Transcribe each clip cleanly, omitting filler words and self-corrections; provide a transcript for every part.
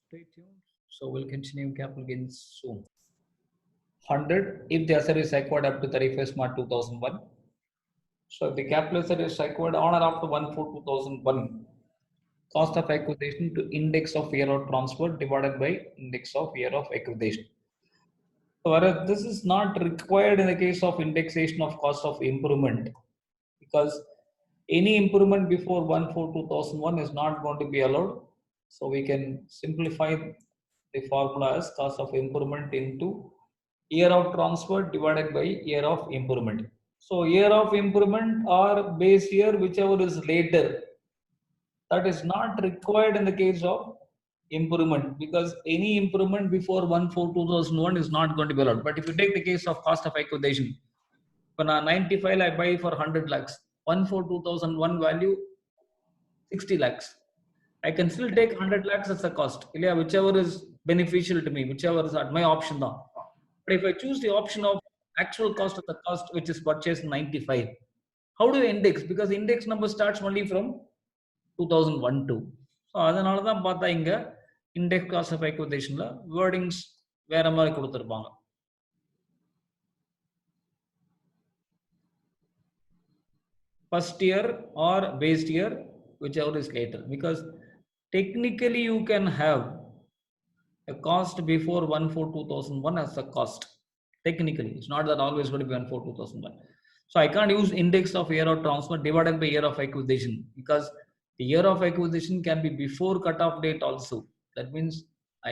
Stay tuned. So we'll continue capital gains soon. 100 if the asset is acquired up to 31st March 2001. So if the capital asset is acquired on or after 1/4/2001, cost of acquisition to index of year of transfer divided by index of year of acquisition. So whereas this is not required in the case of indexation of cost of improvement, because any improvement before 1/4/2001 is not going to be allowed. So we can simplify the formula as cost of improvement into year of transfer divided by year of improvement. So year of improvement or base year, whichever is later, that is not required in the case of improvement, because any improvement before 1/4/2001 is not going to be allowed. But if you take the case of cost of acquisition, when 95 I buy for 100 lakhs, 1/4/2001 value 60 lakhs. I can still take 100 lakhs as a cost. Yeah, whichever is beneficial to me, whichever is at my option now. But if I choose the option of actual cost of the cost, which is purchased 95, how do you index? Because index number starts only from 2001 to. So அதனால தான் பார்த்தா இங்க index cost of அக்விசிஷன்ல wordings வேற மாதிரி கொடுத்துருப்பாங்க. First year or base year, whichever is later, because technically you can have a cost before 1/4/2001 as a cost. Technically, it's not that always going to be 1/4/2001. So I can't use index of year of transfer divided by year of acquisition, because the year of acquisition can be before cutoff date also. That means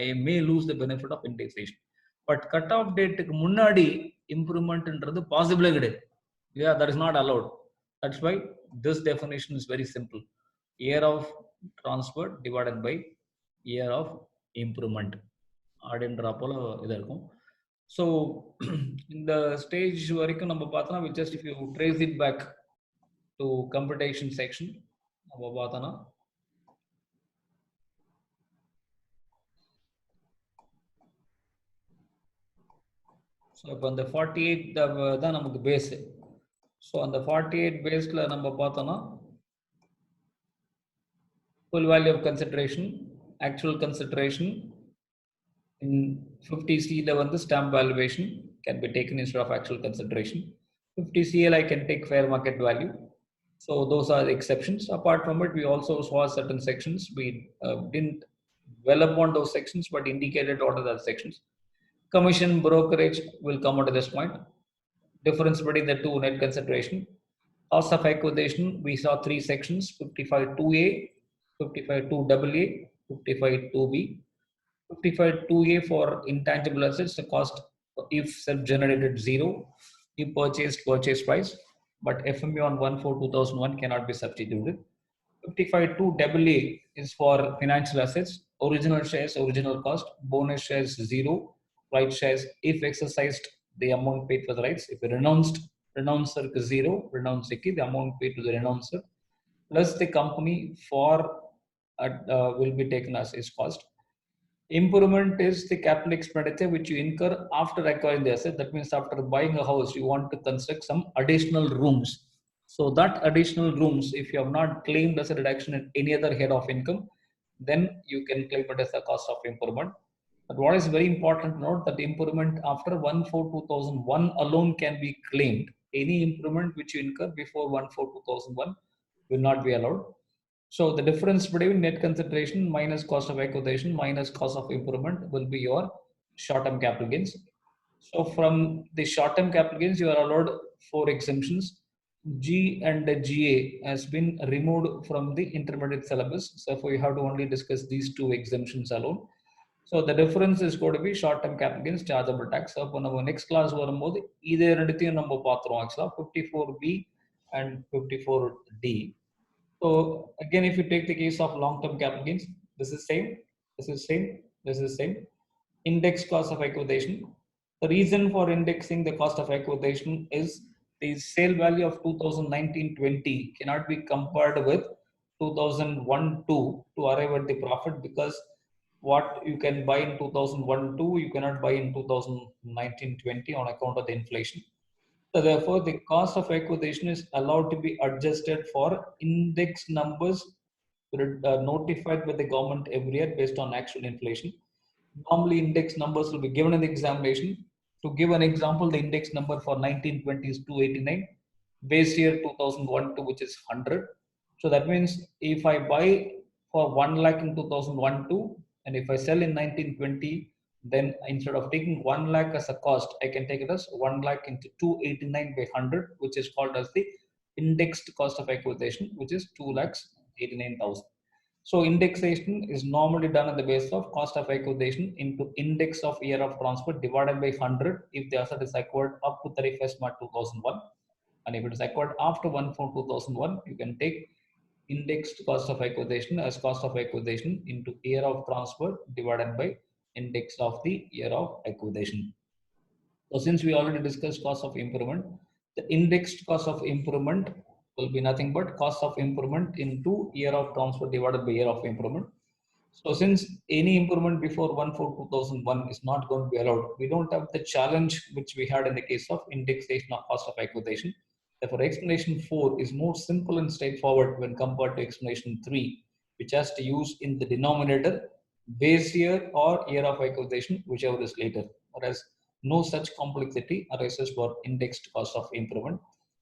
I may lose the benefit of indexation. But cutoff date முன்னாடி improvement என்றது possible கிடையாது. Yeah, that is not allowed. That's why this definition is very simple. Year of transfer divided by year of improvement அப்படின்ற போல இதாக இருக்கும். So இந்த stage வரைக்கும் நம்ம பார்த்தோன்னா, we just if you trace it back to computation section, நம்ம பார்த்தோன்னா ஸோ இப்போ அந்த 48 தான் நமக்கு பேஸு. ஸோ அந்த 48 பேஸில் நம்ம பார்த்தோன்னா full value of consideration, actual consideration in 50C the stamp valuation can be taken instead of actual consideration. 50CL I can take fair market value. So those are the exceptions. Apart from it, we also saw certain sections. We didn't dwell upon those sections, but indicated what are the sections. Commission, brokerage will come out at this point. Difference between the two, net consideration. Cost of acquisition, we saw three sections: 55(2)A, 55(2)AA, 55(2)B. 55(2)A for intangible assets, the cost if self-generated 0, if purchased purchase price, but FMU on 1/4/2001 cannot be substituted. 55(2)AA is for financial assets, original shares, original cost, bonus shares 0, right shares if exercised the amount paid for the rights. If renounced, renouncer 0, renounce the amount paid to the renouncer plus the company for will be taken as its cost. Improvement is the capital expenditure which you incur after acquiring the asset. That means after buying a house, you want to construct some additional rooms. So that additional rooms, if you have not claimed as a reduction in any other head of income, then you can claim it as a cost of improvement. But what is very important to note that the improvement after 1/4/2001 alone can be claimed. Any improvement which you incur before 1/4/2001 will not be allowed. So the difference between net consideration minus cost of acquisition minus cost of improvement will be your short-term capital gains. So from the short-term capital gains, you are allowed 4 exemptions. G and GA has been removed from the intermediate syllabus. So we have to only discuss these 2 exemptions alone. So the difference is going to be short-term capital gains, chargeable tax. So இப்போ நம்ம next class வரும்போது இதே ரெண்டுத்தையும் நம்ம பார்த்துறோம் actually 54B and 54D. So again, if you take the case of long-term capital gains, this is same, this is same, this is same. Index cost of acquisition. The reason for indexing the cost of acquisition is the sale value of 2019-20 cannot be compared with 2001-2 to arrive at the profit, because what you can buy in 2001-2 you cannot buy in 2019-20 on account of the inflation. So therefore, the cost of acquisition is allowed to be adjusted for index numbers notified by the government every year based on actual inflation. Normally, index numbers will be given in the examination. To give an example, the index number for 1920 is 289, base year 2001 to which is 100. So that means if I buy for 1 lakh in 2001 2, and if I sell in 1920, then instead of taking 1 lakh as a cost, I can take it as 1 lakh into 289 by 100, which is called as the indexed cost of acquisition, which is 2 lakhs 89,000. So indexation is normally done on the basis of cost of acquisition into index of year of transfer divided by 100 if the asset is acquired up to 31st March 2001. And if it is acquired after 1/4/2001, you can take indexed cost of acquisition as cost of acquisition into year of transfer divided by index of the year of acquisition. So since we already discussed cost of improvement, the indexed cost of improvement will be nothing but cost of improvement into year of transfer divided by year of improvement. So since any improvement before 1/4/2001 is not going to be allowed, we don't have the challenge which we had in the case of indexation of cost of acquisition. Therefore, explanation 4 is more simple and straightforward when compared to explanation 3, which has to use in the denominator base year or year of acquisition, whichever is later. Whereas no such complexity arises for indexed cost of improvement.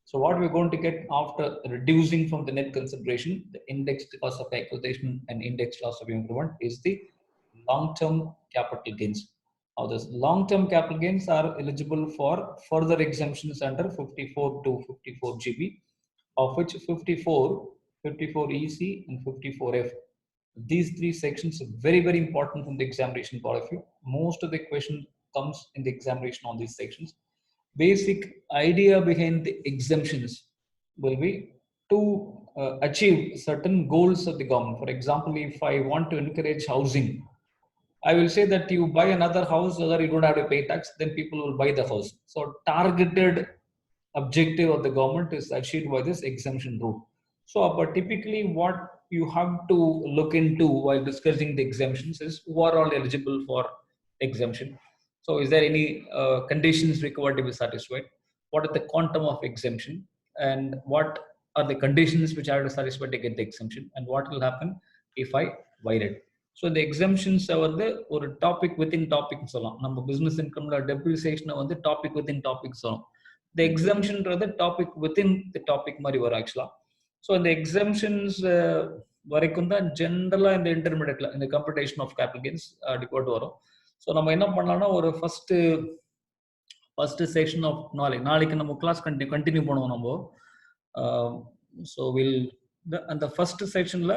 So what we're going to get after reducing from the net consideration, the indexed cost of acquisition and indexed cost of improvement is the long-term capital gains. Now, those long-term capital gains are eligible for further exemptions under 54 to 54 GB, of which 54, 54 EC and 54F. These three sections are very, very important from the examination point of view. Most of the question comes in the examination on these sections. Basic idea behind the exemptions will be to achieve certain goals of the government. For example, if I want to encourage housing, I will say that you buy another house so that you don't have to pay tax, then people will buy the house. So targeted objective of the government is achieved by this exemption route. So, but typically what you have to look into while discussing the exemptions is who are all eligible for exemption. So is there any conditions required to be satisfied? What is the quantum of exemption? And what are the conditions which are to satisfy to get the exemption? And what will happen if I violate? So the exemptions வந்து ஒரு topic within topic சொல்லலாம். நம்ம business இன்கம்ல டெப்ரிசியேஷனை வந்து topic within topic சொல்லலாம். இந்த எக்ஸம்ஷன்றது topic within the topic மாதிரி வரும் ஆக்சுவலா. ஸோ இந்த எக்ஸம்ஷன்ஸ் வரைக்கும் தான் ஜென்ரலா இந்த இன்டர்மீடியட்ல இந்த கம்ப்யூட்டேஷன் ஆஃப் கேபிட்டல் கெயின்ஸ் டிபோர்ட் வரும். ஸோ நம்ம என்ன பண்ணலாம்னா ஒரு ஃபர்ஸ்ட் செக்ஷன் ஆஃப் நாளைக்கு நம்ம கிளாஸ் கண்டினியூ பண்ணுவோம் நம்ம. ஸோ வில் அந்த ஃபர்ஸ்ட் செக்ஷன்ல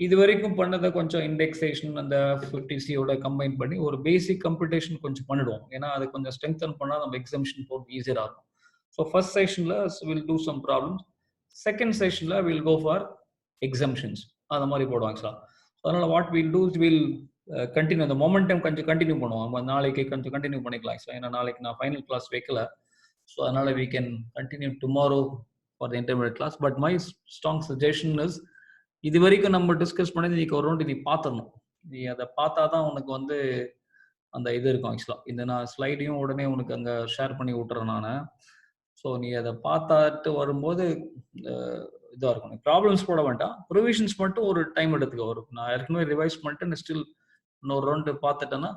இது வரைக்கும் பண்ணதை கொஞ்சம் இண்டெக்ஸேஷன் அந்த 50Cயோட கம்பைன் பண்ணி ஒரு பேசிக் கம்ப்யூட்டேஷன் கொஞ்சம் பண்ணிடுவோம். ஏன்னா அது கொஞ்சம் ஸ்ட்ரெங்தன் பண்ணால் நம்ம எக்ஸம்ஷன் போட்டு ஈஸியாக இருக்கும். ஸோ ஃபர்ஸ்ட் செஷனில் we'll do some problems. Second செஷனில் வில் கோ ஃபார் எக்ஸம்ஷன்ஸ் அந்த மாதிரி போடுவாங்க சார். அதனால் what we'll do we'll continue அந்த மொமெண்டம் கொஞ்சம் கண்டினியூ பண்ணுவோம். நம்ம நாளைக்கு கொஞ்சம் கண்டினியூ பண்ணிக்கலாம் சார். ஏன்னா நாளைக்கு நான் ஃபைனல் கிளாஸ் வைக்கல. ஸோ அதனால் we can continue tomorrow for the intermediate class. But my strong suggestion is இது வரைக்கும் நம்ம டிஸ்கஸ் பண்ணி நீ ஒரு ரவுண்ட் நீ பார்த்துடணும். நீ அதை பார்த்தா தான் உனக்கு வந்து அந்த இது இருக்கும் ஆக்சுவலாக. இந்த நான் ஸ்லைடையும் உடனே உனக்கு அங்கே ஷேர் பண்ணி விட்டுறேன் நான். ஸோ நீ அதை பார்த்தாட்டு வரும்போது இதாக இருக்கும். ப்ராப்ளம்ஸ் போட வேண்டாம், ப்ரொவிஷன்ஸ் மட்டும் ஒரு டைம் எடுத்துக்க வரும். நான் ஏற்கனவே ரிவைஸ் பண்ணிட்டு ஸ்டில் இன்னொரு ரவுண்டு பார்த்துட்டேன்னா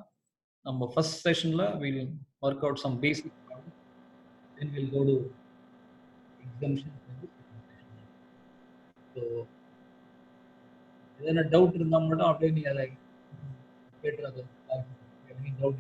நம்ம ஃபர்ஸ்ட் செஷனில் we'll work out some basic problem, then we'll go to exemption. So எதனா டவுட் இருந்தால் மட்டும் அப்படியே நீ அதை கேட்டுறாங்க. டவுட்